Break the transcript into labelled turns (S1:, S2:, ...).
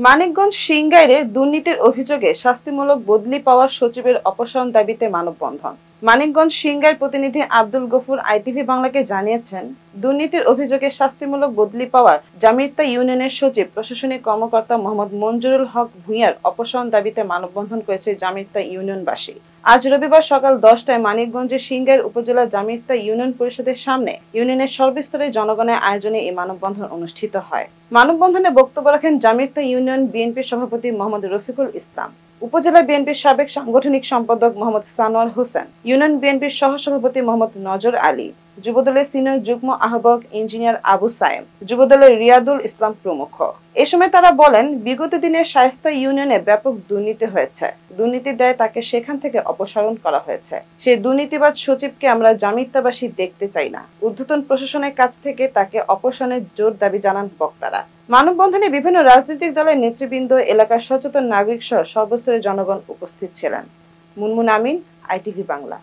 S1: মানিকগঞ্জ সিংগাইরে দুর্নীতির অভিযোগে শাস্তিমূলক বদলি পাওয়া সচিবের অপসারণ দাবিতে মানববন্ধন। মানিকগঞ্জ সিংগাইর প্রতিনিধি আব্দুল গফুর আইটিভি বাংলাকে জানিয়েছেন, দুর্নীতির অভিযোগে শাস্তিমূলক বদলি পাওয়া জামিরতা ইউনিয়নের সচিব প্রশাসনিক কর্মকর্তা মোহাম্মদ মঞ্জুরুল হক ভূঁইয়ার অপসারণ দাবিতে মানববন্ধন করেছে জামিরতা ইউনিয়নবাসী। আজ রবিবার সকাল 10টায় মানিকগঞ্জের সিংগাইর উপজেলা জামিরতা ইউনিয়ন পরিষদের সামনে ইউনিয়নের সর্বস্তরের জনগণের আয়োজনে এই মানববন্ধন অনুষ্ঠিত হয়। মানববন্ধনে বক্তব্য রাখেন জামিরতা ইউনিয়ন বিএনপির সভাপতি মোহাম্মদ রফিকুল ইসলাম, উপজেলা বিএনপির সাবেক সাংগঠনিক সম্পাদক মোহাম্মদ সানোয়ার হোসেন, ইউনিয়ন বিএনপির সহসভাপতি মোহাম্মদ নজর আলী, যুবদলের সিনিয়র যুগ্ম আহ্বায়ক ইঞ্জিনিয়ার আবু সায়েম, যুবদলের রিয়াদুল ইসলাম প্রমুখ। এ সময় তারা বলেন, বিগত দিনে শায়েস্তা ইউনিয়নে ব্যাপক দুর্নীতি হয়েছে। দুর্নীতির দায়ে তাকে সেখান থেকে অপসারণ করা হয়েছে। সেই দুর্নীতিবাজ সচিবকে আমরা জামিরতাবাসী দেখতে চাই না। ঊর্ধ্বতন প্রশাসনের কাছ থেকে তাকে অপসারণের জোর দাবি জানান বক্তারা। মানববন্ধনে বিভিন্ন রাজনৈতিক দলের নেতৃবৃন্দ, এলাকার সচেতন নাগরিক সহ সর্বস্তরের জনগণ উপস্থিত ছিলেন। মুনমুন আমিন, আইটিভি বাংলা।